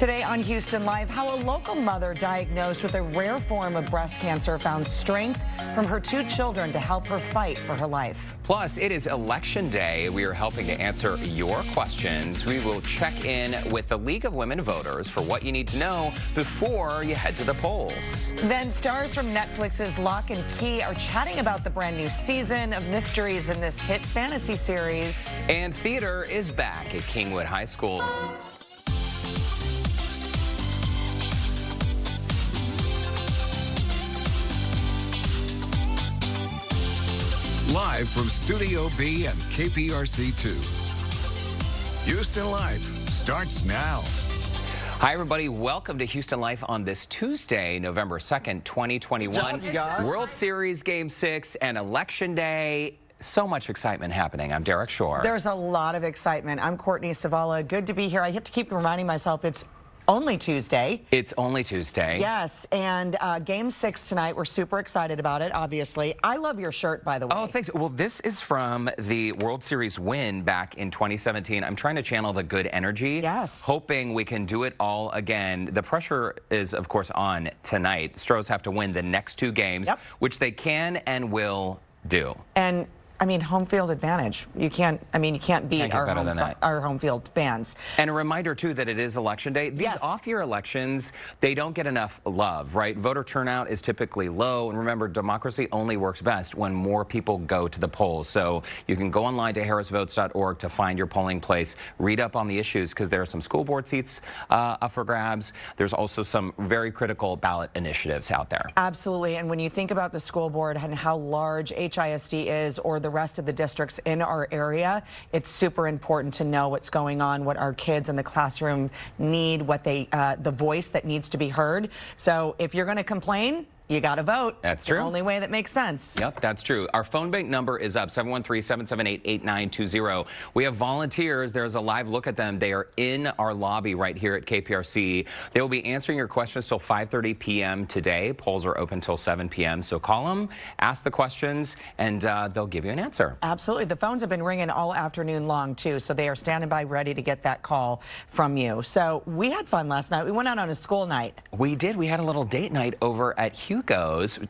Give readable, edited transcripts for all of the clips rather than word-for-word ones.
Today on Houston Live, how a local mother diagnosed with a rare form of breast cancer found strength from her two children to help her fight for her life. Plus, it is Election Day. We are helping to answer your questions. We will check in with the League of Women Voters for what you need to know before you head to the polls. Then stars from Netflix's Lock and Key are chatting about the brand new season of mysteries in this hit fantasy series. And theater is back at Kingwood High School. Live from Studio B and KPRC2. Houston Live starts now. Hi, everybody. Welcome to Houston Life on this Tuesday, November 2nd, 2021. Good job, you guys. World Series Game 6 and Election Day. So much excitement happening. I'm Derek Shore. There's a lot of excitement. I'm Courtney Savala. Good to be here. I have to keep reminding myself it's only Tuesday. It's only Tuesday. Yes, and Game 6 tonight. We're super excited about it, obviously. I love your shirt, by the way. Oh, thanks. Well, this is from the World Series win back in 2017. I'm trying to channel the good energy. Yes. Hoping we can do it all again. The pressure is, of course, on tonight. Stros have to win the next two games, which they can and will do. And I mean, home field advantage. You can't beat our home field fans. And a reminder, too, that it is Election Day. These off-year elections, they don't get enough love, right? Voter turnout is typically low. And remember, democracy only works best when more people go to the polls. So you can go online to harrisvotes.org to find your polling place. Read up on the issues because there are some school board seats up for grabs. There's also some very critical ballot initiatives out there. Absolutely. And when you think about the school board and how large HISD is, or the rest of the districts in our area, it's super important to know what's going on, what our kids in the classroom need, what they, the voice that needs to be heard. So if you're going to complain, you got to vote. That's true. The only way that makes sense. Yep, that's true. Our phone bank number is up, 713-778-8920. We have volunteers. There's a live look at them. They are in our lobby right here at KPRC. They will be answering your questions till 5:30 p.m. today. Polls are open till 7 p.m. So call them, ask the questions, and they'll give you an answer. Absolutely. The phones have been ringing all afternoon long, too, so they are standing by ready to get that call from you. So we had fun last night. We went out on a school night. We did. We had a little date night over at Hugo's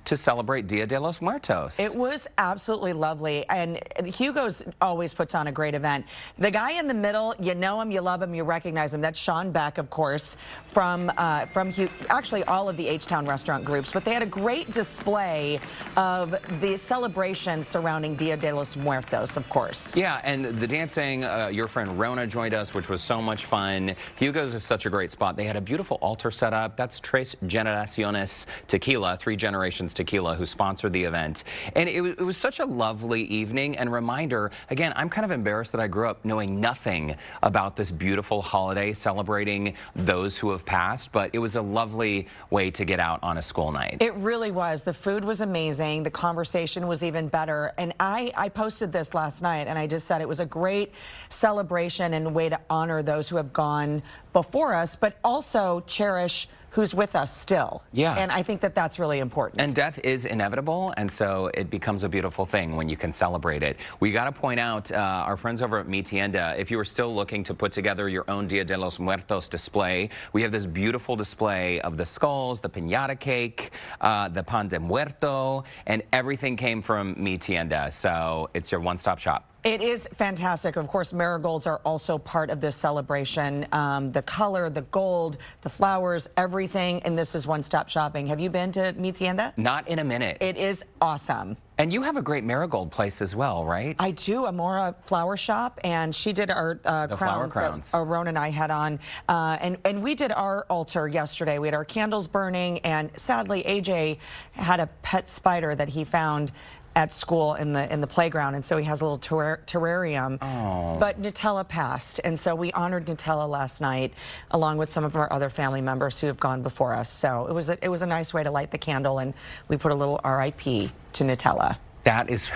to celebrate Dia de los Muertos. It was absolutely lovely, and Hugo's always puts on a great event. The guy in the middle, you know him, you love him, you recognize him. That's Sean Beck, of course, from actually all of the H-Town restaurant groups, but they had a great display of the celebration surrounding Dia de los Muertos, of course. Yeah, and the dancing, your friend Rona joined us, which was so much fun. Hugo's is such a great spot. They had a beautiful altar set up. That's Tres Generaciones Tequila, 3 Generations Tequila, who sponsored the event. And it was such a lovely evening and reminder. Again, I'm kind of embarrassed that I grew up knowing nothing about this beautiful holiday celebrating those who have passed, but it was a lovely way to get out on a school night. It really was. The food was amazing. The conversation was even better. And I posted this last night, and I just said it was a great celebration and way to honor those who have gone before us, but also cherish who's with us still. Yeah. And I think that that's really important. And death is inevitable, and so it becomes a beautiful thing when you can celebrate it. We got to point out our friends over at Mi Tienda, if you are still looking to put together your own Dia de los Muertos display, we have this beautiful display of the skulls, the piñata cake, the pan de muerto, and everything came from Mi Tienda. So it's your one-stop shop. It is fantastic. Of course, marigolds are also part of this celebration. The color, the gold, the flowers, everything, and this is one-stop shopping. Have you been to Mi Tienda? Not in a minute. It is awesome. And you have a great marigold place as well, right? I do. Amora Flower Shop, and she did our crowns that Rona and I had on. And we did our altar yesterday. We had our candles burning, and sadly, AJ had a pet spider that he found at school in the playground, and so he has a little terrarium. Oh. But Nutella passed, and so we honored Nutella last night, along with some of our other family members who have gone before us. So it was a nice way to light the candle, and we put a little RIP to Nutella. That is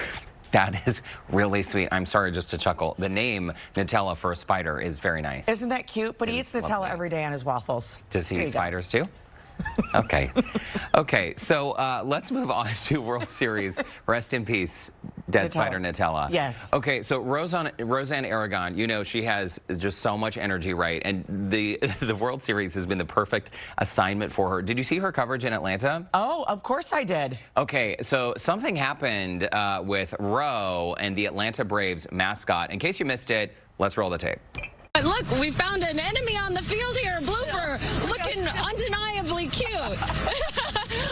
really sweet. I'm sorry just to chuckle. The name Nutella for a spider is very nice. Isn't that cute? But he eats Nutella every day on his waffles. Does he eat spiders too? Okay. Okay, so let's move on to World Series. Rest in peace. Dead Spider Nutella. Yes. Okay, so Roseanne Aragon, you know, she has just so much energy, right? And the World Series has been the perfect assignment for her. Did you see her coverage in Atlanta? Oh, of course I did. Okay, so something happened with Ro and the Atlanta Braves mascot. In case you missed it, let's roll the tape. But look, we found an enemy on the field here, blooper, looking undeniably cute.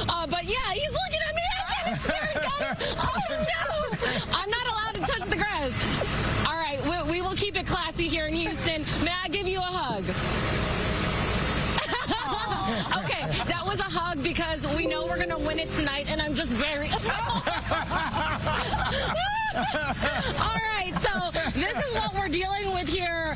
But yeah, he's looking at me. I'm getting scared, guys. Oh no! I'm not allowed to touch the grass. All right, we will keep it classy here in Houston. May I give you a hug? Okay, that was a hug because we know we're gonna win it tonight, and I'm just very. All right, so this is what we're dealing with here.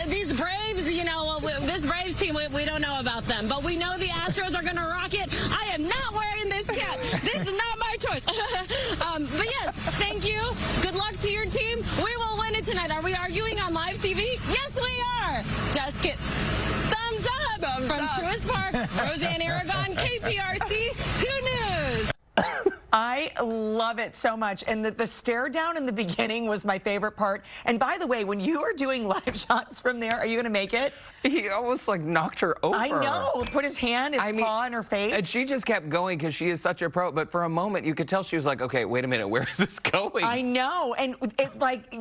These Braves, you know, this Braves team, we don't know about them, but we know the Astros are going to rock it. I am not wearing this cap. This is not my choice. But yes, thank you. Good luck to your team. We will win it tonight. Are we arguing on live TV? Yes, we are. Just kidding. Thumbs up from Truist Park, Roseanne Aragon, KPRC 2 News. I love it so much. And the stare down in the beginning was my favorite part. And by the way, when you are doing live shots from there, are you going to make it? He almost like knocked her over. I know. Put his hand, his paw in her face. And she just kept going because she is such a pro. But for a moment, you could tell she was like, okay, wait a minute, where is this going? I know. And it, like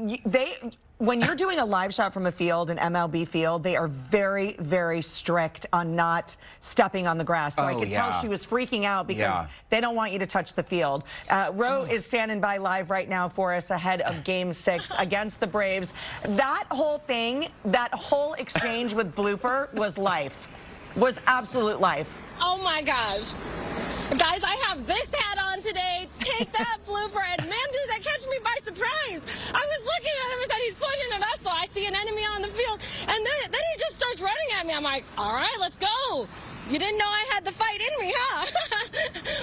when you're doing a live shot from a field, an MLB field, they are very, very strict on not stepping on the grass. So I could tell she was freaking out because they don't want you to touch the field. Ro is standing by live right now for us ahead of Game 6 against the Braves. That whole thing, that whole exchange with Blooper was life. Was absolute life. Oh my gosh. Guys, I have this hat on today. Take that, Blooper. And man, did that catch me by surprise. I was looking at him and said he's pointing at us, so I see an enemy on the field. And then he just starts running at me. I'm like, all right, let's go. You didn't know I had the fight in me, huh?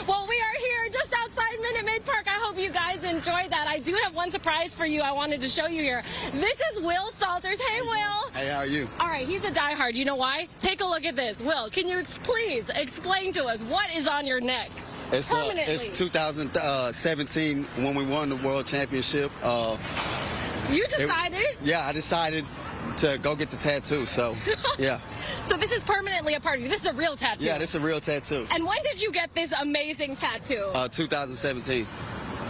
Well, we are here just outside Minute Maid Park. I hope you guys enjoyed that. I do have one surprise for you I wanted to show you here. This is Will Salters. Hey, Will. Hey, how are you? All right, he's a diehard. You know why? Take a look at this. Will, can you please explain to us what is on your neck? It's 2017 when we won the World Championship. You decided? I decided to go get the tattoo, so yeah. So this is permanently a part of you. This is a real tattoo. Yeah, this is a real tattoo. And when did you get this amazing tattoo? 2017.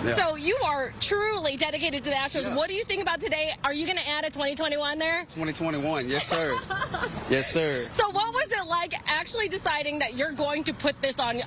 Yeah. So you are truly dedicated to the Astros. Yeah. What do you think about today? Are you going to add a 2021 there? 2021, yes, sir. Yes, sir. So what was it like actually deciding that you're going to put this on?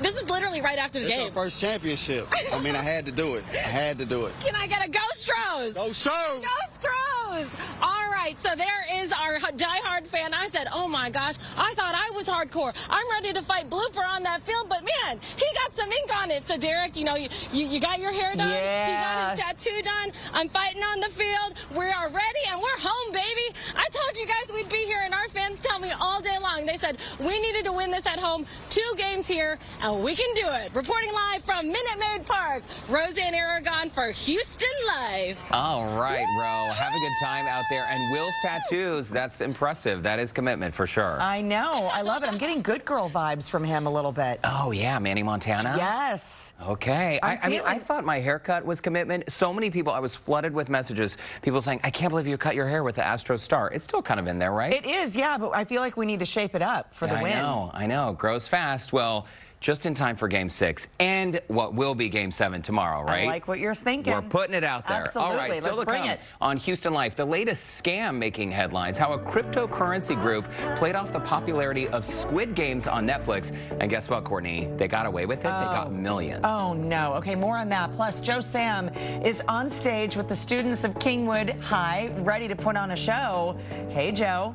This was literally right after the game. It's our first championship. I mean, I had to do it. I had to do it. Can I get a Go Stros? Go Stros! Go Stros! All right, so there is our diehard fan. I said, oh my gosh, I thought I was hardcore. I'm ready to fight Blooper on that field, but man, he got some ink on it. So Derek, you know, you got your hair done. Yeah. He got his tattoo done. I'm fighting on the field. We are ready, and we're home, baby. I told you guys we'd be here, and our fans tell me all day long. They said we needed to win this at home. 2 games here, and we can do it. Reporting live from Minute Maid Park, Roseanne Aragon for Houston Life. All right, Ro. Have a good time out there. And Will's tattoos, that's impressive. That is commitment for sure. I know. I love it. I'm getting good girl vibes from him a little bit. Oh, yeah, Manny Montana? Yes. Okay. I mean, I thought my haircut was commitment. So many people, I was flooded with messages, people saying, I can't believe you cut your hair with the Astros star. It's still kind of in there, right? It is, yeah, but I feel like we need to shape it up for the win. I know. Grows fast. Well, just in time for Game 6 and what will be Game 7 tomorrow, right? I like what you're thinking. We're putting it out there. Absolutely. All right, still Let's to bring come it. on Houston Life, the latest scam making headlines, how a cryptocurrency group played off the popularity of Squid Games on Netflix. And guess what, Courtney? They got away with it. They got millions. Oh, no. Okay, more on that. Plus, Joe Sam is on stage with the students of Kingwood High, ready to put on a show. Hey, Joe.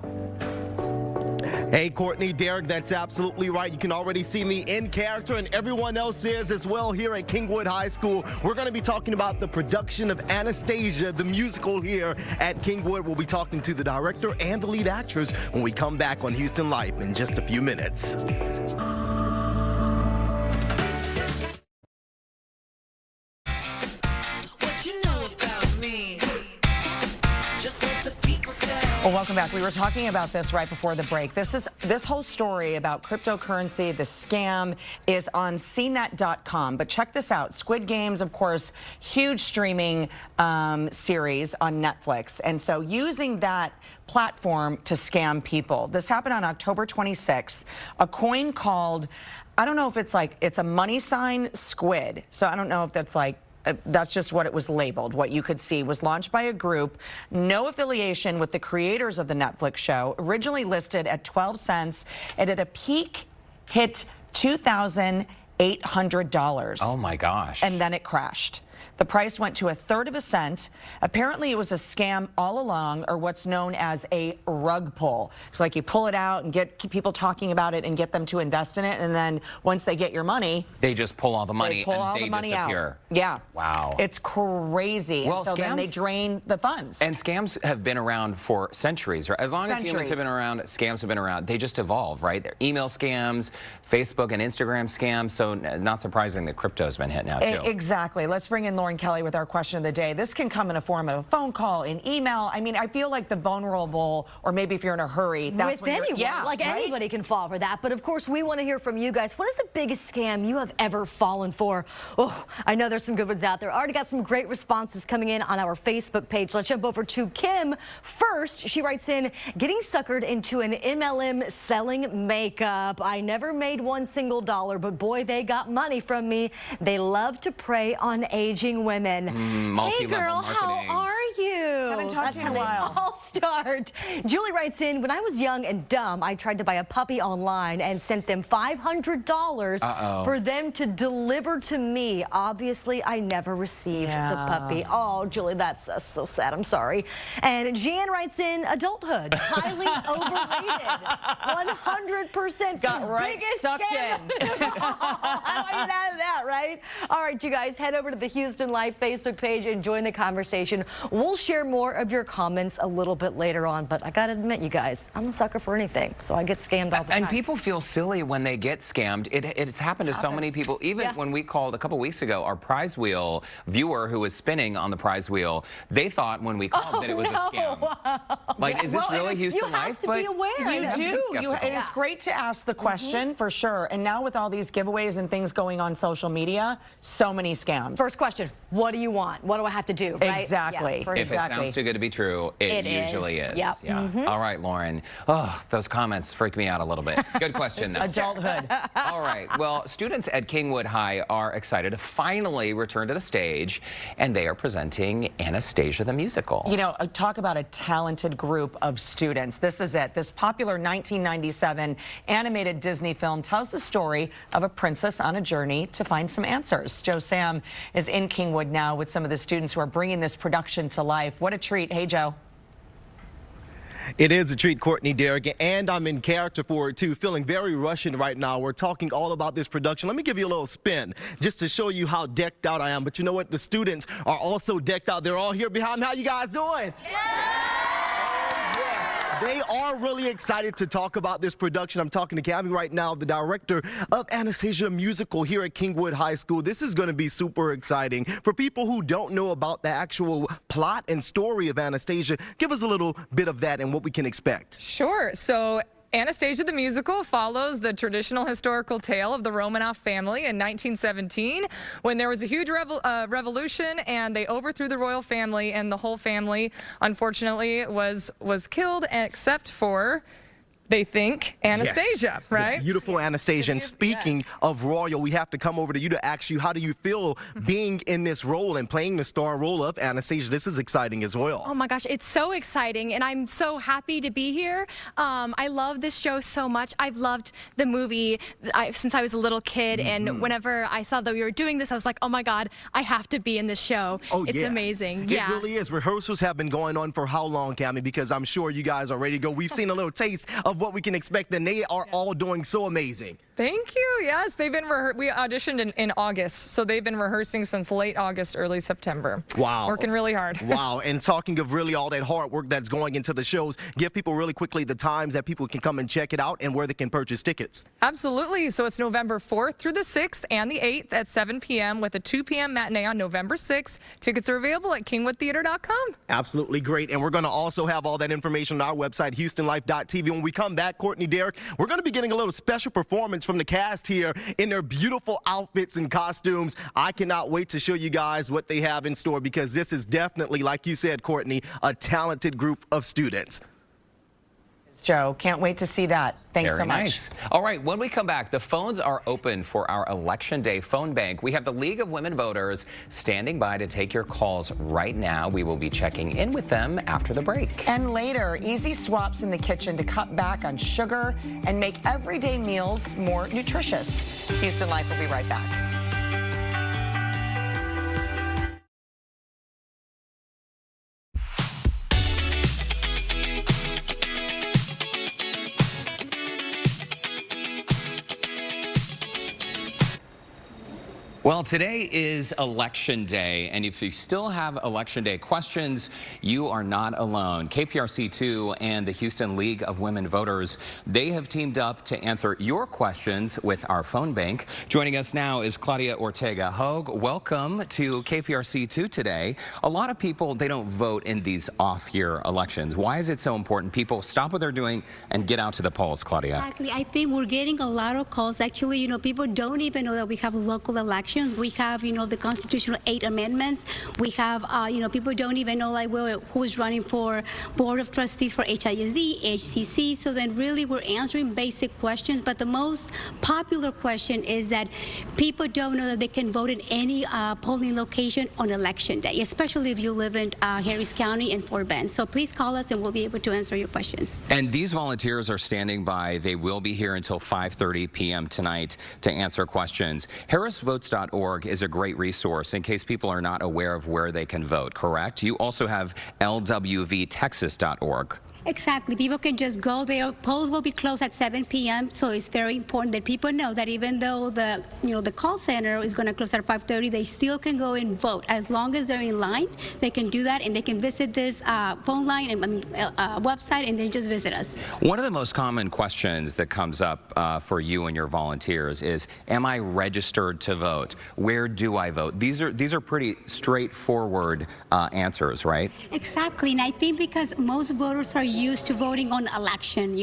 Hey, Courtney, Derek, that's absolutely right. You can already see me in character, and everyone else is as well here at Kingwood High School. We're going to be talking about the production of Anastasia, the musical here at Kingwood. We'll be talking to the director and the lead actress when we come back on Houston Life in just a few minutes. Well, welcome welcome back. We were talking about this right before the break. This whole story about cryptocurrency, the scam, is on cnet.com. But check this out. Squid Games, of course, huge streaming series on Netflix. And so using that platform to scam people. This happened on October 26th. A coin called, I don't know if it's like, it's a money sign squid. So I don't know if that's like, that's just what it was labeled. What you could see was launched by a group, no affiliation with the creators of the Netflix show, originally listed at 12 cents. It at a peak hit $2,800. Oh my gosh. And then it crashed. The price went to 1/3 of a cent. Apparently, it was a scam all along, or what's known as a rug pull. It's like you pull it out and get people talking about it and get them to invest in it, and then once they get your money, they just pull all the money and they disappear. Out. Yeah. Wow. It's crazy. Well, and so then they drain the funds. And scams have been around for centuries. Right? As long as humans have been around, scams have been around. They just evolve, right? They're email scams, Facebook and Instagram scams. So not surprising that crypto's been hit now too. Exactly. Let's bring in Lauren Kelly with our question of the day. This can come in a form of a phone call, an email. I mean, I feel like the vulnerable, or maybe if you're in a hurry, that's with anyone. Yeah, like right? Anybody can fall for that. But of course, we want to hear from you guys. What is the biggest scam you have ever fallen for? Oh, I know there's some good ones out there. Already got some great responses coming in on our Facebook page. Let's jump over to Kim first. She writes in, getting suckered into an MLM selling makeup. I never made $1 single, but boy, they got money from me. They love to prey on aging women. Hey girl, marketing. how are you? Haven't talked to you in a while. All start. Julie writes in, when I was young and dumb, I tried to buy a puppy online and sent them $500 for them to deliver to me. Obviously, I never received the puppy. Oh, Julie, that's so sad. I'm sorry. And Jan writes in, adulthood, highly overrated. 100% got right sucked in. How do I get out of that, right? All right, you guys, head over to the Houston Life Facebook page and join the conversation. We'll share more of your comments a little bit later on, but I gotta admit, you guys, I'm a sucker for anything, so I get scammed all the time. And people feel silly when they get scammed. It's happened to so many people. Even when we called a couple weeks ago, our prize wheel viewer who was spinning on the prize wheel, they thought when we called that it was a scam. Like, is this really Houston Life? You have to be aware. You do. And it's great to ask the question, for sure. And now with all these giveaways and things going on social media, so many scams. First question, what do you want? What do I have to do? Right? Exactly. Yeah, if it sounds too good to be true, it usually is. Yep. Yeah. All right, Lauren. Oh, those comments freak me out a little bit. Good question, though. Adulthood. All right. Well, students at Kingwood High are excited to finally return to the stage, and they are presenting Anastasia the musical. You know, talk about a talented group of students. This is it. This popular 1997 animated Disney film tells the story of a princess on a journey to find some answers. Joe Sam is in Kingwood now with some of the students who are bringing this production to life. What a treat. Hey, Joe. It is a treat, Courtney, Derek, and I'm in character for it, too. Feeling very Russian right now. We're talking all about this production. Let me give you a little spin just to show you how decked out I am. But you know what? The students are also decked out. They're all here behind me. How you guys doing? They are really excited to talk about this production. I'm talking to Gabby right now, the director of Anastasia musical here at Kingwood High School. This is going to be super exciting. For people who don't know about the actual plot and story of Anastasia, give us a little bit of that and what we can expect. Sure. So Anastasia the musical follows the traditional historical tale of the Romanov family in 1917 when there was a huge revolution and they overthrew the royal family, and the whole family unfortunately was killed except for, they think, Anastasia, right? The beautiful Anastasia. And speaking of royal, we have to come over to you to ask you, how do you feel being in this role and playing the star role of Anastasia? This is exciting as well. Oh my gosh, it's so exciting, and I'm so happy to be here. I love this show so much. I've loved the movie since I was a little kid, and whenever I saw that we were doing this, I was like, oh my God, I have to be in this show. Oh, it's amazing. It really is. Rehearsals have been going on for how long, Cammie? Because I'm sure you guys are ready to go. We've seen a little taste of what we can expect, and they are all doing so amazing. Thank you. Yes, they've been we auditioned in August, so they've been rehearsing since late August, early September. Wow. Working really hard. Wow. And talking of really all that hard work that's going into the shows, give people really quickly the times that people can come and check it out and where they can purchase tickets. Absolutely. So it's November 4th through the 6th and the 8th at 7 p.m. with a 2 p.m. matinee on November 6th. Tickets are available at kingwoodtheater.com. Absolutely great. And we're going to also have all that information on our website, HoustonLife.tv. When we come back, Courtney, Derek, we're going to be getting a little special performance from the cast here in their beautiful outfits and costumes. I cannot wait to show you guys what they have in store, because this is definitely, like you said, Courtney, a talented group of students. Joe, can't wait to see that. Thanks Very so much. Nice. All right, when we come back, the phones are open for our Election Day phone bank. We have the League of Women Voters standing by to take your calls right now. We will be checking in with them after the break. And later, easy swaps in the kitchen to cut back on sugar and make everyday meals more nutritious. Houston Life will be right back. Well, today is Election Day, and if you still have Election Day questions, you are not alone. KPRC2 and the Houston League of Women Voters, they have teamed up to answer your questions with our phone bank. Joining us now is Claudia Ortega Hogue. Welcome to KPRC2 today. A lot of people, they don't vote in these off-year elections. Why is it so important people stop what they're doing and get out to the polls, Claudia? Exactly. I think we're getting a lot of calls. Actually, people don't even know that we have local elections. We have, the constitutional 8 amendments. We have, people don't even know, like, well, who's running for Board of Trustees for HISD, HCC. So then really we're answering basic questions. But the most popular question is that people don't know that they can vote in any polling location on Election Day, especially if you live in Harris County and Fort Bend. So please call us and we'll be able to answer your questions. And these volunteers are standing by. They will be here until 5:30 p.m. tonight to answer questions. HarrisVotes.org is a great resource in case people are not aware of where they can vote, correct? You also have LWVTexas.org. Exactly. People can just go there. Polls will be closed at 7 p.m. So it's very important that people know that even though the call center is going to close at 5:30, they still can go and vote. As long as they're in line, they can do that, and they can visit this phone line and website, and then just visit us. One of the most common questions that comes up for you and your volunteers is, am I registered to vote? Where do I vote? These are pretty straightforward answers, right? Exactly. And I think because most voters are used to voting on election,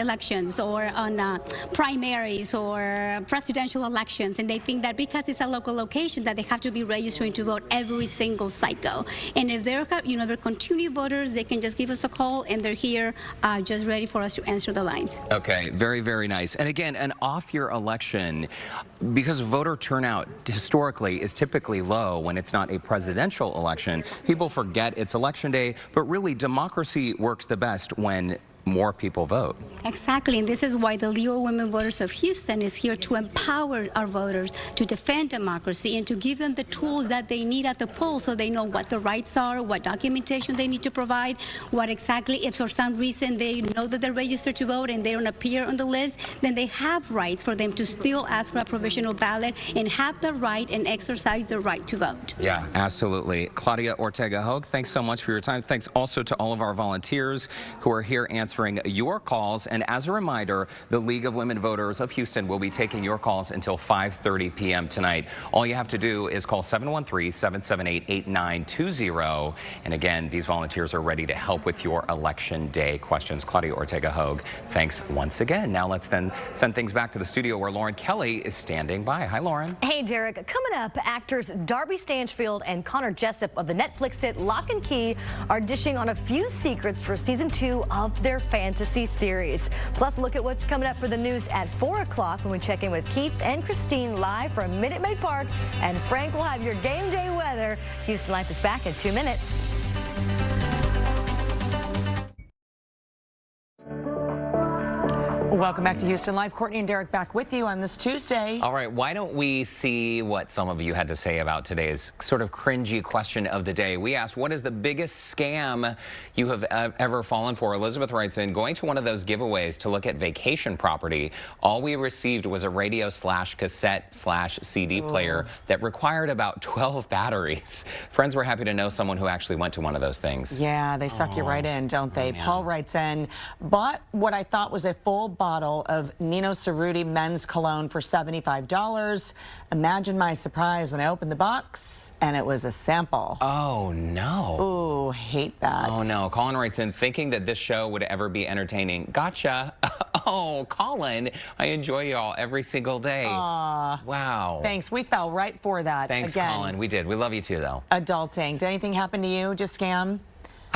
elections, or on primaries or presidential elections, and they think that because it's a local location that they have to be registering to vote every single cycle. And if they're continuing voters, they can just give us a call, and they're here just ready for us to answer the lines. Okay, very, very nice. And again, an off-year election, because voter turnout historically is typically low when it's not a presidential election. People forget it's Election Day, but really democracy works the best when more people vote. Exactly, and this is why the League of Women Voters of Houston is here to empower our voters to defend democracy and to give them the tools that they need at the polls, so they know what the rights are, what documentation they need to provide, what exactly, if for some reason they know that they're registered to vote and they don't appear on the list, then they have rights for them to still ask for a provisional ballot and have the right and exercise the right to vote. Yeah, absolutely. Claudia Ortega Hogue, thanks so much for your time. Thanks also to all of our volunteers who are here answering your calls. And as a reminder, the League of Women Voters of Houston will be taking your calls until 5:30 p.m. tonight. All you have to do is call 713-778-8920. And again, these volunteers are ready to help with your Election Day questions. Claudia Ortega Hogue, thanks once again. Now let's then send things back to the studio where Lauren Kelly is standing by. Hi, Lauren. Hey, Derek. Coming up, actors Darby Stanchfield and Connor Jessup of the Netflix hit Lock and Key are dishing on a few secrets for season 2 of their fantasy series. Plus, look at what's coming up for the news at 4 o'clock when we check in with Keith and Christine live from Minute Maid Park. And Frank will have your game day weather. Houston Life is back in 2 minutes. Welcome back to Houston Live. Courtney and Derek back with you on this Tuesday. All right, why don't we see what some of you had to say about today's sort of cringy question of the day. We asked, what is the biggest scam you have ever fallen for? Elizabeth writes in, going to one of those giveaways to look at vacation property, all we received was a radio / cassette / CD player that required about 12 batteries. Friends were happy to know someone who actually went to one of those things. Yeah, they suck you right in, don't they? Man. Paul writes in, bought what I thought was a full bottle of Nino Cerruti men's cologne for $75. Imagine my surprise when I opened the box and it was a sample. Oh, no. Ooh, hate that. Oh, no. Colin writes in, thinking that this show would ever be entertaining. Gotcha. Oh, Colin, I enjoy y'all every single day. Aw. Wow. Thanks. We fell right for that. Thanks, Again, Colin. We did. We love you too, though. Adulting. Did anything happen to you? Just scam?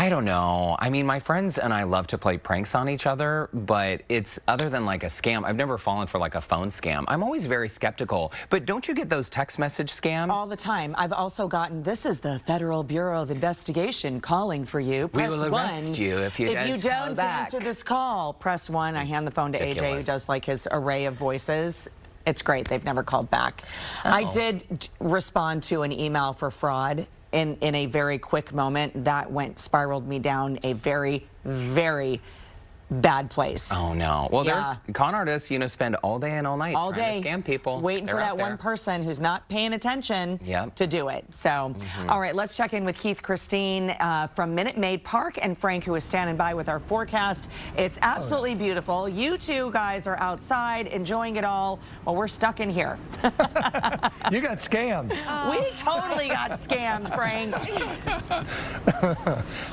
I don't know. I mean, my friends and I love to play pranks on each other, but it's other than like a scam. I've never fallen for like a phone scam. I'm always very skeptical. But don't you get those text message scams? All the time. I've also gotten, this is the Federal Bureau of Investigation calling for you. Press We will arrest 1. you if you don't call back. answer this call. Press 1. I hand the phone to AJ, who Ridiculous. does like his array of voices. It's great. They've never called back. I did respond to an email for fraud in a very quick moment. That spiraled me down a very, very bad place. Oh, no. Well, Yeah. there's con artists, you know, spend all day and all night All trying day to scam people. waiting They're for out that one there. person who's not paying attention Yep. to do it. So, all right, let's check in with Keith Christine from Minute Maid Park and Frank, who is standing by with our forecast. It's absolutely beautiful. You two guys are outside enjoying it all while we're stuck in here. You got scammed. We totally got scammed, Frank.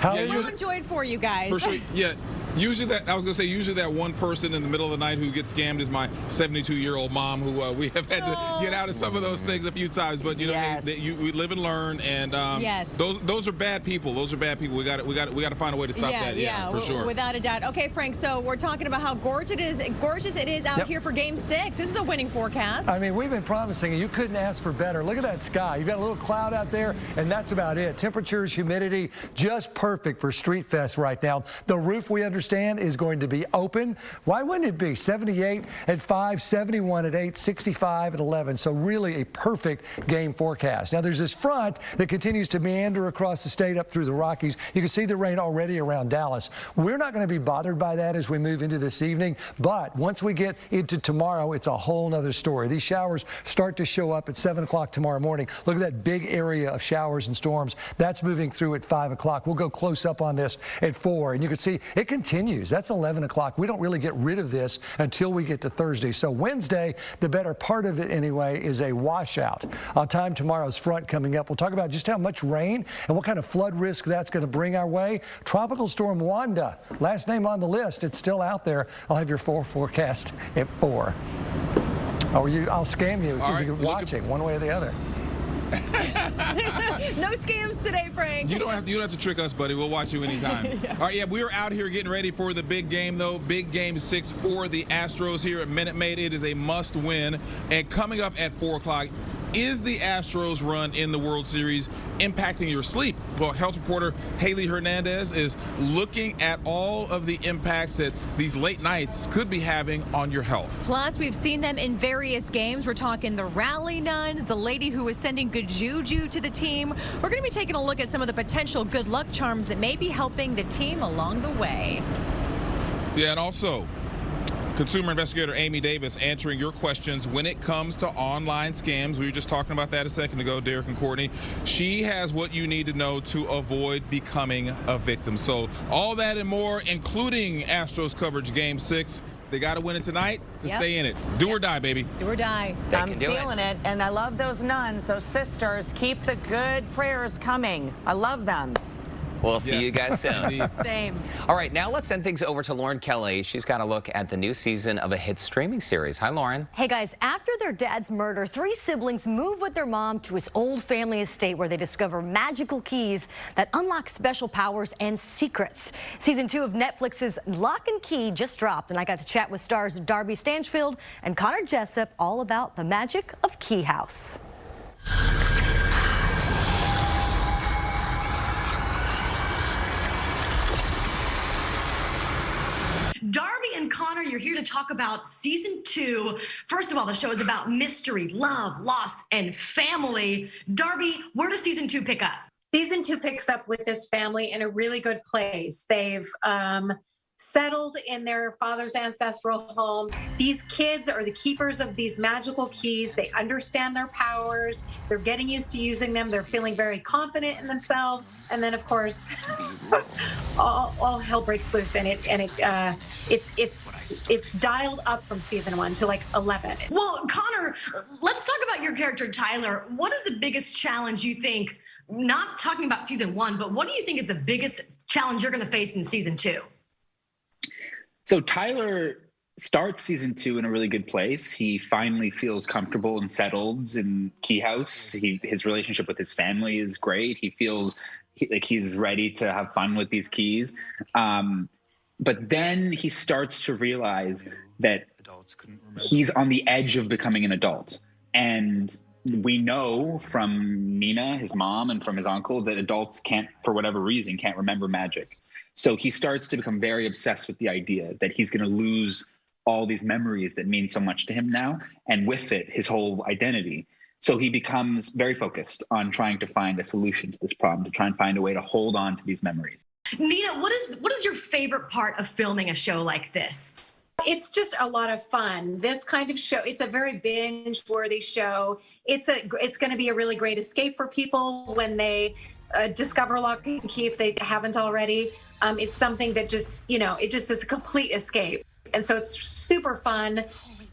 How Yeah, are you? enjoyed for you guys. For sure, yeah. Usually usually that one person in the middle of the night who gets scammed is my 72-year-old mom, who we have had to get out of some of those things a few times. But you know, Yes. we live and learn, and Yes. those are bad people. Those are bad people. We got to find a way to stop that. Yeah, for sure. Without a doubt. Okay, Frank, so we're talking about how gorgeous it is out Yep. here for Game 6. This is a winning forecast. I mean, we've been promising it. You couldn't ask for better. Look at that sky. You've got a little cloud out there, and that's about it. Temperatures, humidity, just perfect for Street Fest right now. The roof, we understand, is going to be open. Why wouldn't it be? 78 at 5, 71 at 8, 65 at 11. So really a perfect game forecast. Now, there's this front that continues to meander across the state up through the Rockies. You can see the rain already around Dallas. We're not going to be bothered by that as we move into this evening, but once we get into tomorrow, it's a whole nother story. These showers start to show up at 7 o'clock tomorrow morning. Look at that big area of showers and storms. That's moving through at 5 o'clock. We'll go close up on this at 4, and you can see it continues. That's 11 o'clock. We don't really get rid of this until we get to Thursday. So Wednesday, the better part of it anyway, is a washout. On time tomorrow's front coming up. We'll talk about just how much rain and what kind of flood risk that's going to bring our way. Tropical storm Wanda, last name on the list. It's still out there. I'll have your forecast at 4. Or I'll scam you All if right, you're watching one way or the other. No scams today, Frank. You don't have to trick us, buddy. We'll watch you anytime. Yeah. All right, yeah, we are out here getting ready for the big game, though. Big Game 6 for the Astros here at Minute Maid. It is a must-win. And coming up at 4 o'clock, is the Astros run in the World Series impacting your sleep? Well, health reporter Haley Hernandez is looking at all of the impacts that these late nights could be having on your health. Plus, we've seen them in various games. We're talking the rally nuns, the lady who was sending good juju to the team. We're going to be taking a look at some of the potential good luck charms that may be helping the team along the way. Yeah, and also, consumer investigator Amy Davis answering your questions when it comes to online scams. We were just talking about that a second ago, Derek and Courtney. She has what you need to know to avoid becoming a victim. So all that and more, including Astros coverage Game 6. They got to win it tonight to stay in it. Do or die, baby. Do or die. I'm feeling it. And I love those nuns, those sisters. Keep the good prayers coming. I love them. We'll see you guys soon. Same. All right, now let's send things over to Lauren Kelly. She's got a look at the new season of a hit streaming series. Hi, Lauren. Hey guys, after their dad's murder, 3 siblings move with their mom to his old family estate where they discover magical keys that unlock special powers and secrets. Season 2 of Netflix's Lock and Key just dropped, and I got to chat with stars Darby Stanchfield and Connor Jessup all about the magic of Key House. Darby and and Connor, you're here to talk about season 2. First of all, the show is about mystery, love, loss, and family. Darby, where does season 2 pick up? Season 2 picks up with this family in a really good place. They've settled in their father's ancestral home. These kids are the keepers of these magical keys. They understand their powers. They're getting used to using them. They're feeling very confident in themselves. And then, of course, all hell breaks loose, and it's dialed up from season 1 to like 11. Well, Connor, let's talk about your character, Tyler. What is the biggest challenge you think, not talking about season 1, but what do you think is the biggest challenge you're going to face in season 2? So Tyler starts season 2 in a really good place. He finally feels comfortable and settled in Key House. His relationship with his family is great. He feels like he's ready to have fun with these keys. But then he starts to realize that he's on the edge of becoming an adult. And we know from Nina, his mom, and from his uncle that adults can't, for whatever reason, can't remember magic. So he starts to become very obsessed with the idea that he's going to lose all these memories that mean so much to him now, and with it, his whole identity. So he becomes very focused on trying to find a solution to this problem, to try and find a way to hold on to these memories. Nina, what is your favorite part of filming a show like this? It's just a lot of fun. This kind of show, it's a very binge-worthy show. It's going to be a really great escape for people when they discover Lock and Key if they haven't already. It's something that just, it just is a complete escape. And so it's super fun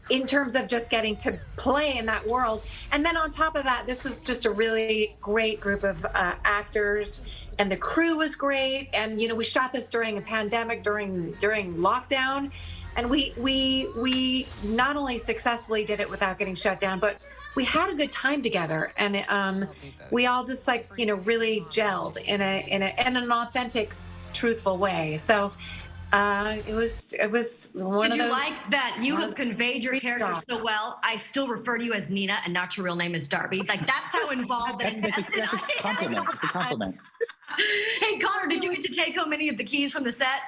in terms of just getting to play in that world. And then on top of that, this was just a really great group of actors, and the crew was great. And, we shot this during a pandemic, during lockdown. And we not only successfully did it without getting shut down, but we had a good time together, and we all just really gelled in an authentic, truthful way. So it was one of those. Did you like that you have conveyed your character so well? I still refer to you as Nina and not your real name is Darby. Like, that's how involved and invested I am. It's a compliment. Hey, Connor, did you get to take home any of the keys from the set?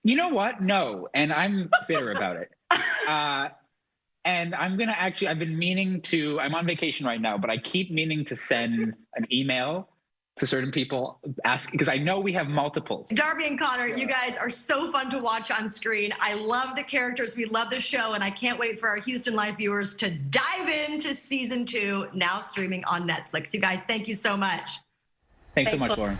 You know what? No, and I'm bitter about it. And I'm going to actually, I've been meaning to, I'm on vacation right now, but I keep meaning to send an email to certain people asking, because I know we have multiples. Darby and Connor, you guys are so fun to watch on screen. I love the characters. We love the show, and I can't wait for our Houston Live viewers to dive into season 2, now streaming on Netflix. You guys, thank you so much. Thanks so much, Lauren.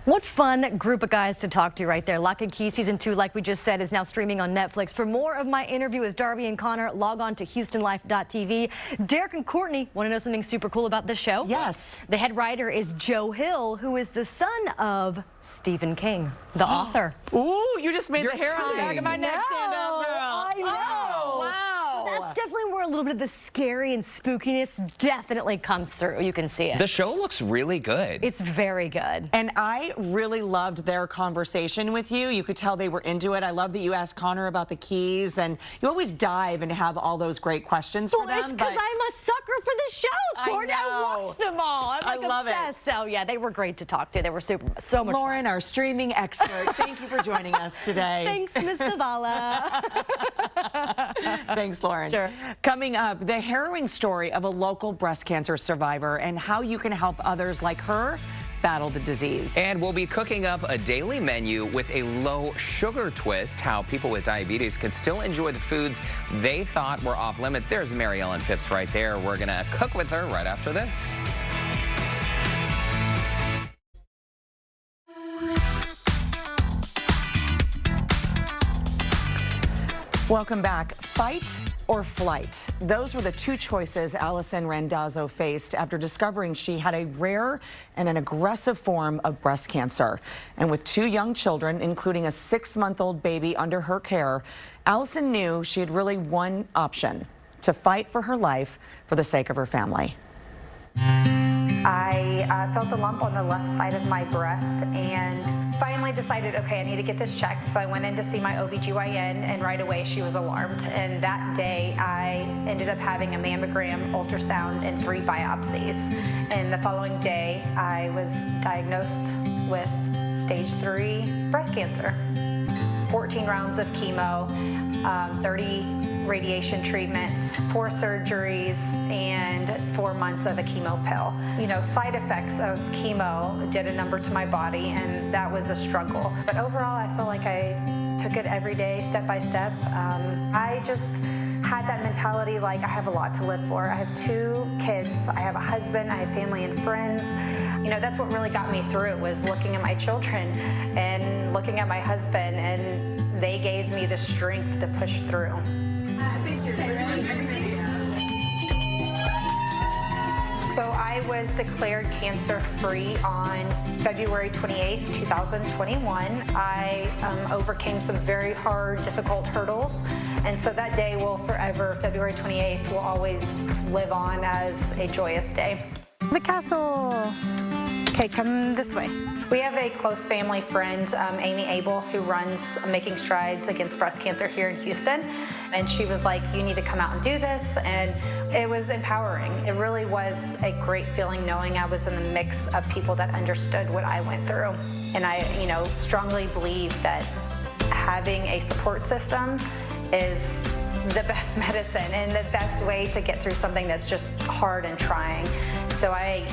What fun group of guys to talk to right there. Lock and Key season 2, like we just said, is now streaming on Netflix. For more of my interview with Darby and Connor, log on to HoustonLife.tv. Derek and Courtney, want to know something super cool about this show? Yes. The head writer is Joe Hill, who is the son of Stephen King, the author. Ooh, you just made the hair on the back of my neck stand up, girl. I know. Oh, wow. That's definitely where a little bit of the scary and spookiness definitely comes through. You can see it. The show looks really good. It's very good. And I really loved their conversation with you. You could tell they were into it. I love that you asked Connor about the keys, and you always dive and have all those great questions for them. It's because I'm a sucker for the shows, Courtney. I watch them all. I'm like love obsessed. So yeah, they were great to talk to. They were so much Lauren, fun. our streaming expert, thank you for joining us today. Thanks, Miss Zavala. Thanks, Lauren. Sure. Coming up, the harrowing story of a local breast cancer survivor and how you can help others like her battle the disease. And we'll be cooking up a daily menu with a low sugar twist, how people with diabetes can still enjoy the foods they thought were off limits. There's Mary Ellen Phipps right there. We're going to cook with her right after this. Welcome back. Fight or flight? Those were the two choices Allison Randazzo faced after discovering she had a rare and an aggressive form of breast cancer. And with 2 young children, including a 6-month-old baby under her care, Allison knew she had really one option: to fight for her life for the sake of her family. I felt a lump on the left side of my breast and finally decided, okay, I need to get this checked. So I went in to see my OBGYN, and right away she was alarmed. And that day I ended up having a mammogram, ultrasound, and 3 biopsies. And the following day I was diagnosed with stage 3 breast cancer. 14 rounds of chemo, 30 radiation treatments, 4 surgeries, and 4 months of a chemo pill. You know, side effects of chemo did a number to my body, and that was a struggle. But overall, I feel like I took it every day, step by step. I just had that mentality like I have a lot to live for. I have 2 kids, I have a husband, I have family and friends. You know, that's what really got me through, was looking at my children and looking at my husband, and they gave me the strength to push through. So I was declared cancer-free on February 28, 2021. I overcame some very hard, difficult hurdles. And so that day will forever, February 28th, will always live on as a joyous day. The castle. Okay, come this way. We have a close family friend, Amy Abel, who runs Making Strides Against Breast Cancer here in Houston. And she was like, you need to come out and do this. And it was empowering. It really was a great feeling knowing I was in the mix of people that understood what I went through. And I, you know, strongly believe that having a support system is the best medicine and the best way to get through something that's just hard and trying. So I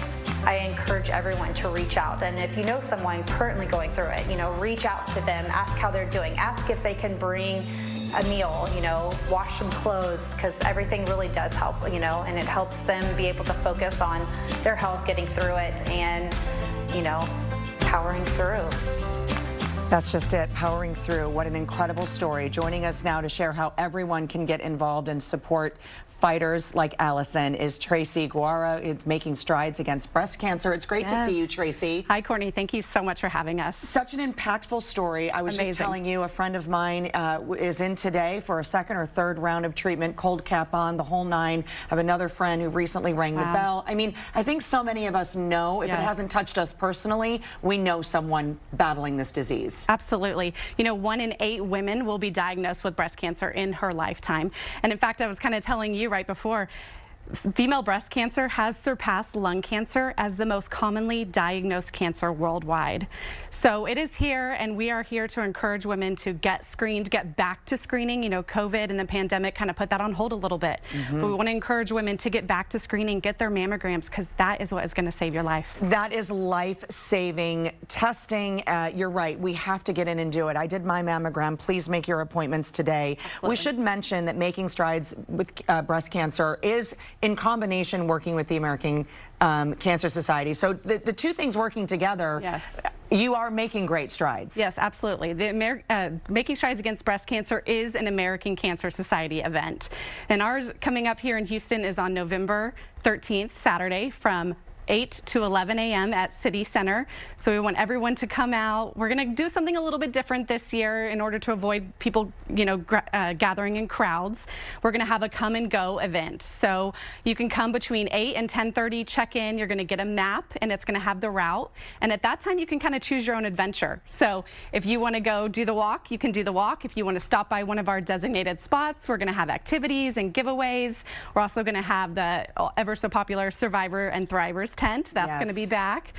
encourage everyone to reach out. And if you know someone currently going through it, you know, reach out to them, ask how they're doing, ask if they can bring a meal, you know, wash some clothes, because everything really does help, you know, and it helps them be able to focus on their health, getting through it, and, you know, powering through. That's just it, powering through. What an incredible story. Joining us now to share how everyone can get involved and support fighters like Allison is Tracy Guara. It's Making Strides Against Breast Cancer. It's great to see you, Tracy. Hi, Courtney. Thank you so much for having us. Such an impactful story. I was just telling you, a friend of mine is in today for a 2nd or 3rd round of treatment, cold cap on, the whole 9. I have another friend who recently rang the bell. I mean, I think so many of us know, if it hasn't touched us personally, we know someone battling this disease. Absolutely. You know, 1 in 8 women will be diagnosed with breast cancer in her lifetime. And in fact, I was kind of telling you right before, female breast cancer has surpassed lung cancer as the most commonly diagnosed cancer worldwide. So it is here, and we are here to encourage women to get screened, get back to screening. You know, COVID and the pandemic kind of put that on hold a little bit. But we want to encourage women to get back to screening, get their mammograms, because that is what is going to save your life. That is life-saving testing. You're right. We have to get in and do it. I did my mammogram. Please make your appointments today. Absolutely. We should mention that Making Strides with Breast Cancer is in combination working with the American Cancer Society. So the 2 things working together, you are making great strides. Yes, absolutely. The Making Strides Against Breast Cancer is an American Cancer Society event. And ours coming up here in Houston is on November 13th, Saturday, from 8 to 11 a.m. at City Center. So we want everyone to come out. We're going to do something a little bit different this year in order to avoid people, you know, gathering in crowds. We're going to have a come and go event. So you can come between 8 and 10:30, check in. You're going to get a map, and it's going to have the route. And at that time, you can kind of choose your own adventure. So if you want to go do the walk, you can do the walk. If you want to stop by one of our designated spots, we're going to have activities and giveaways. We're also going to have the ever so popular Survivor and Thrivers tent. That's going to be back.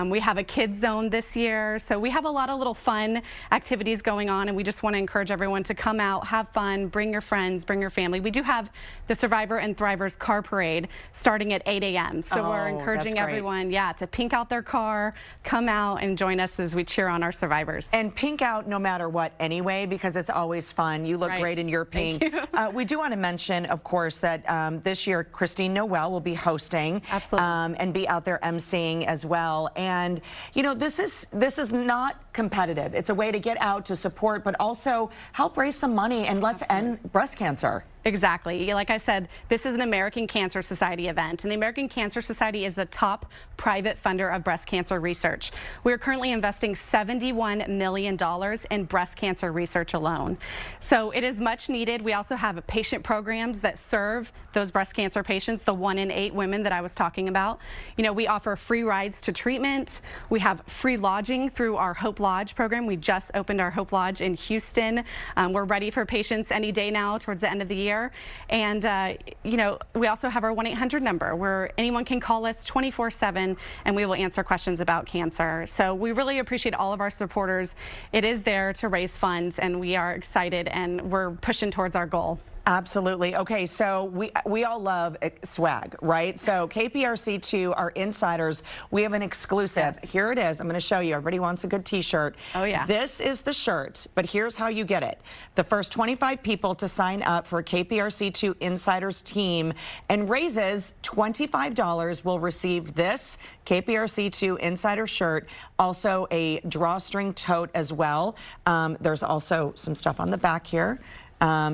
We have a kids zone this year. So we have a lot of little fun activities going on, and we just want to encourage everyone to come out, have fun, bring your friends, bring your family. We do have the Survivor and Thrivers car parade starting at 8 a.m. So we're encouraging everyone, to pink out their car, come out and join us as we cheer on our survivors. And pink out no matter what anyway, because it's always fun. You look great in your pink. We do want to mention, of course, that this year Christine Noel will be hosting and be out there emceeing as well. And you know, this is not competitive. It's a way to get out to support, but also help raise some money, and let's end breast cancer. Exactly. Like I said, this is an American Cancer Society event, and the American Cancer Society is the top private funder of breast cancer research. We're currently investing $71 million in breast cancer research alone. So it is much needed. We also have patient programs that serve those breast cancer patients, the 1 in 8 women that I was talking about. You know, we offer free rides to treatment. We have free lodging through our Hope Lodge program. We just opened our Hope Lodge in Houston. We're ready for patients any day now towards the end of the year. there. And, you know, we also have our 1-800 number where anyone can call us 24/7 and we will answer questions about cancer. So we really appreciate all of our supporters. It is there to raise funds, and we are excited and we're pushing towards our goal. Absolutely. Okay, so we all love swag, right? So KPRC2, our insiders, we have an exclusive. Yes. Here it is. I'm going to show you. Everybody wants a good t-shirt. Oh, yeah. This is the shirt, but here's how you get it. The first 25 people to sign up for KPRC2 Insiders team and raises $25 will receive this KPRC2 Insider shirt, also a drawstring tote as well. There's also some stuff on the back here.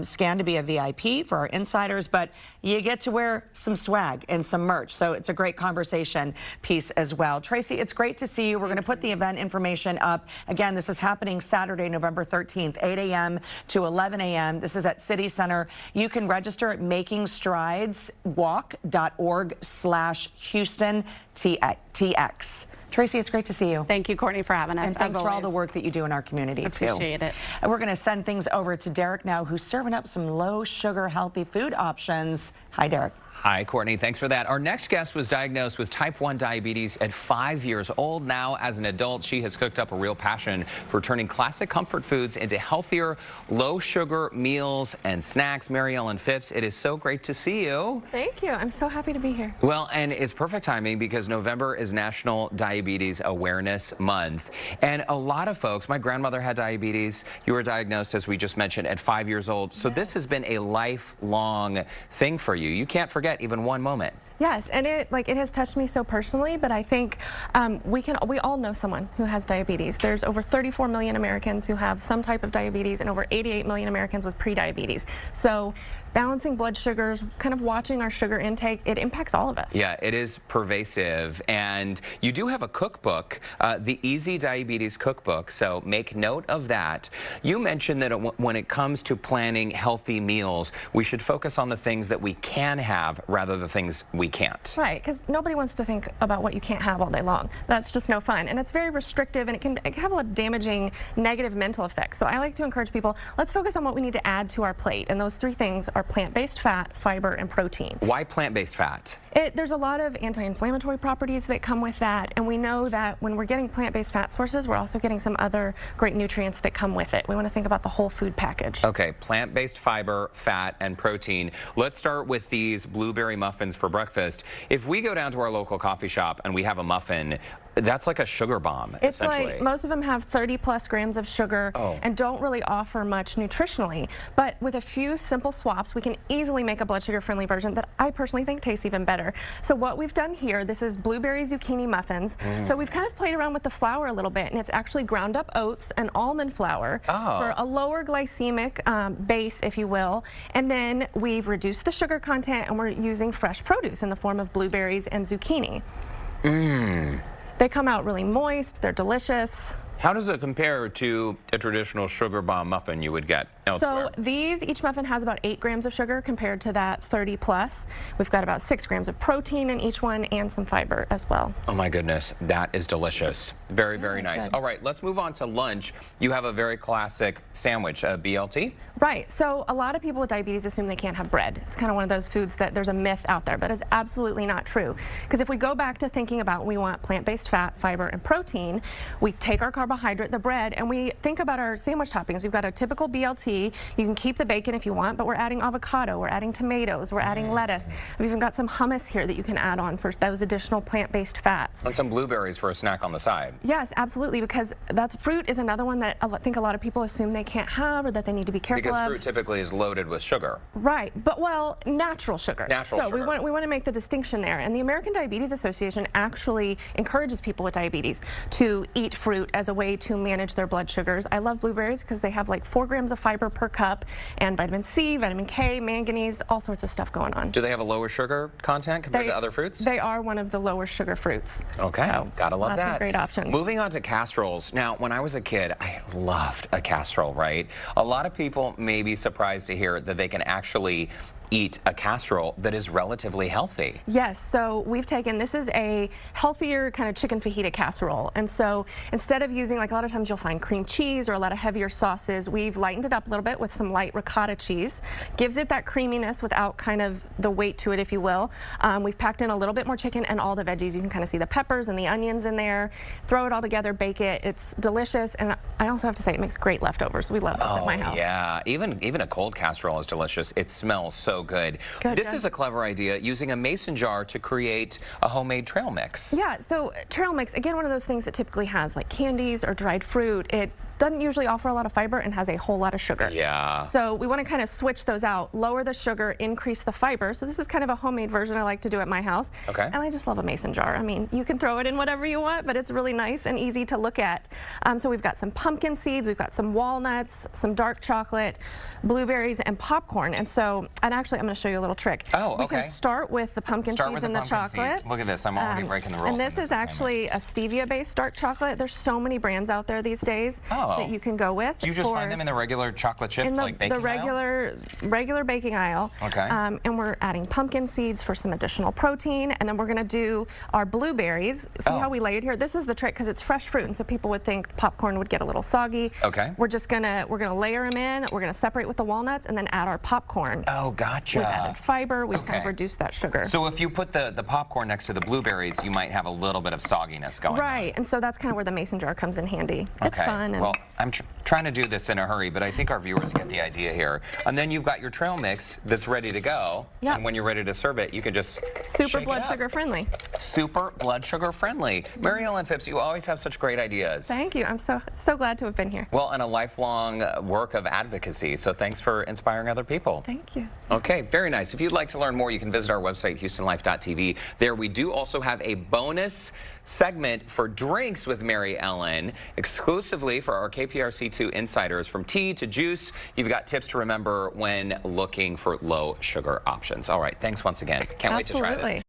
Scan to be a VIP for our insiders, but you get to wear some swag and some merch. So it's a great conversation piece as well. Tracy, it's great to see you. We're going to put the event information up. Again, this is happening Saturday, November 13th, 8 a.m. to 11 a.m. This is at City Center. You can register at makingstrideswalk.org/HoustonTX. Tracy, it's great to see you. Thank you, Courtney, for having us. And thanks for all the work that you do in our community, too. Appreciate it. And we're going to send things over to Derek now, who's serving up some low-sugar, healthy food options. Hi, Derek. Hi, Courtney. Thanks for that. Our next guest was diagnosed with type 1 diabetes at 5 years old. Now, as an adult, she has cooked up a real passion for turning classic comfort foods into healthier, low-sugar meals and snacks. Mary Ellen Phipps, it is so great to see you. Thank you. I'm so happy to be here. Well, and it's perfect timing because November is National Diabetes Awareness Month. And a lot of folks, my grandmother had diabetes. You were diagnosed, as we just mentioned, at 5 years old. So this has been a lifelong thing for you. You can't forget even one moment. Yes, and it has touched me so personally, but I think we all know someone who has diabetes. There's over 34 million Americans who have some type of diabetes and over 88 million Americans with prediabetes. So balancing blood sugars, kind of watching our sugar intake, it impacts all of us. Yeah, it is pervasive. And you do have a cookbook, the Easy Diabetes Cookbook, so make note of that. You mentioned that when it comes to planning healthy meals, we should focus on the things that we can have rather than the things we can't. Right, because nobody wants to think about what you can't have all day long. That's just no fun. And it's very restrictive, and it can have a lot of damaging negative mental effects. So I like to encourage people, let's focus on what we need to add to our plate. And those three things are plant-based fat, fiber, and protein. Why plant-based fat? There's a lot of anti-inflammatory properties that come with that, and we know that when we're getting plant-based fat sources, we're also getting some other great nutrients that come with it. We want to think about the whole food package. Okay, plant-based fiber, fat, and protein. Let's start with these blueberry muffins for breakfast. If we go down to our local coffee shop and we have a muffin, that's like a sugar bomb, it's essentially. Like most of them have 30+ grams of sugar and don't really offer much nutritionally. But with a few simple swaps, we can easily make a blood sugar friendly version that I personally think tastes even better. So what we've done here, this is blueberry zucchini muffins. So we've kind of played around with the flour a little bit, and it's actually ground up oats and almond flour for a lower glycemic base, if you will. And then we've reduced the sugar content, and we're using fresh produce in the form of blueberries and zucchini. They come out really moist, they're delicious. How does it compare to a traditional sugar bomb muffin you would get elsewhere? So each muffin has about 8 grams of sugar compared to that 30+. We've got about 6 grams of protein in each one and some fiber as well. Oh my goodness, that is delicious. Very, very nice. Good. All right, let's move on to lunch. You have a very classic sandwich, a BLT? Right, so a lot of people with diabetes assume they can't have bread. It's kind of one of those foods that there's a myth out there, but it's absolutely not true. Because if we go back to thinking about we want plant-based fat, fiber, and protein, we take our carbohydrate, the bread, and we think about our sandwich toppings. We've got a typical BLT. You can keep the bacon if you want, but we're adding avocado, we're adding tomatoes, we're adding lettuce. We've even got some hummus here that you can add on for those additional plant-based fats. And some blueberries for a snack on the side. Yes, absolutely, because fruit is another one that I think a lot of people assume they can't have or that they need to be careful because of. fruit typically is loaded with sugar. Right, but natural sugar. Natural sugar. So we want to make the distinction there. And the American Diabetes Association actually encourages people with diabetes to eat fruit as a way to manage their blood sugars. I love blueberries because they have like 4 grams of fiber per cup and vitamin C, vitamin K, manganese, all sorts of stuff going on. Do they have a lower sugar content compared to other fruits? They are one of the lower sugar fruits. Okay, so, gotta love that. Lots of great options. Moving on to casseroles. Now, when I was a kid, I loved a casserole, right? A lot of people may be surprised to hear that they can actually eat a casserole that is relatively healthy. Yes, so we've taken, this is a healthier kind of chicken fajita casserole. And so instead of using, like a lot of times you'll find cream cheese or a lot of heavier sauces, we've lightened it up a little bit with some light ricotta cheese. Gives it that creaminess without kind of the weight to it, if you will. We've packed in a little bit more chicken and all the veggies. You can kind of see the peppers and the onions in there. Throw it all together, bake it. It's delicious. And I also have to say it makes great leftovers. We love this at my house. Yeah, even a cold casserole is delicious. It smells so good. This is a clever idea, using a mason jar to create a homemade trail mix. Yeah, so trail mix, again, one of those things that typically has like candies or dried fruit. It doesn't usually offer a lot of fiber and has a whole lot of sugar. Yeah. So we want to kind of switch those out, lower the sugar, increase the fiber. So this is kind of a homemade version I like to do at my house. Okay. And I just love a mason jar. I mean, you can throw it in whatever you want, but it's really nice and easy to look at. So we've got some pumpkin seeds, we've got some walnuts, some dark chocolate, blueberries, and popcorn. And actually I'm going to show you a little trick. Oh, okay. We can start with the pumpkin seeds and the chocolate. Seeds. Look at this, I'm already breaking the rules. And this is actually a stevia-based dark chocolate. There's so many brands out there these days that you can go with. Do you just find them in the regular chocolate chip, like baking aisle? The regular baking aisle. Okay. And we're adding pumpkin seeds for some additional protein, and then we're going to do our blueberries. See how we lay it here? This is the trick because it's fresh fruit, and so people would think popcorn would get a little soggy. Okay. We're gonna layer them in. We're gonna separate with the walnuts, and then add our popcorn. Oh, gotcha. We've added fiber. We've kind of reduced that sugar. So if you put the popcorn next to the blueberries, you might have a little bit of sogginess going on. Right, and so that's kind of where the mason jar comes in handy. It's fun. And well, I'm trying to do this in a hurry, but I think our viewers get the idea here. And then you've got your trail mix that's ready to go. Yep. And when you're ready to serve it, you can just super blood sugar friendly. Super blood sugar friendly. Mary Ellen Phipps, you always have such great ideas. Thank you. I'm so glad to have been here. Well, and a lifelong work of advocacy. So thanks for inspiring other people. Thank you. Okay, very nice. If you'd like to learn more, you can visit our website, HoustonLife.tv. There we do also have a bonus segment for drinks with Mary Ellen, exclusively for our KPRC2 insiders. From tea to juice, you've got tips to remember when looking for low sugar options. All right, thanks once again. Can't wait to try this.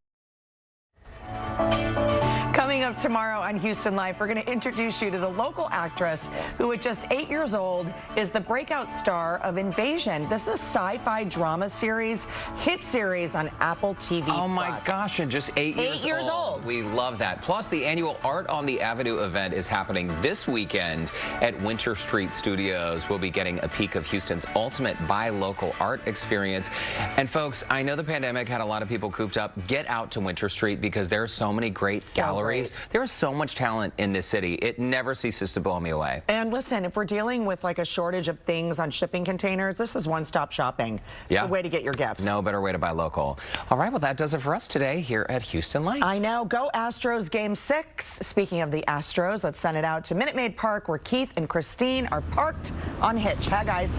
Coming up tomorrow on Houston Life, we're going to introduce you to the local actress who at just 8 years old is the breakout star of Invasion. This is a sci-fi drama series, hit series on Apple TV+. Oh my gosh, and just 8 years old. We love that. Plus, the annual Art on the Avenue event is happening this weekend at Winter Street Studios. We'll be getting a peek of Houston's ultimate buy local art experience. And folks, I know the pandemic had a lot of people cooped up. Get out to Winter Street because there are so many great galleries. There is so much talent in this city. It never ceases to blow me away. And listen, if we're dealing with like a shortage of things on shipping containers, this is one-stop shopping. It's the way to get your gifts. No better way to buy local. All right, well, that does it for us today here at Houston Life. I know. Go Astros Game 6. Speaking of the Astros, let's send it out to Minute Maid Park, where Keith and Christine are parked on Hitch. Hi, guys.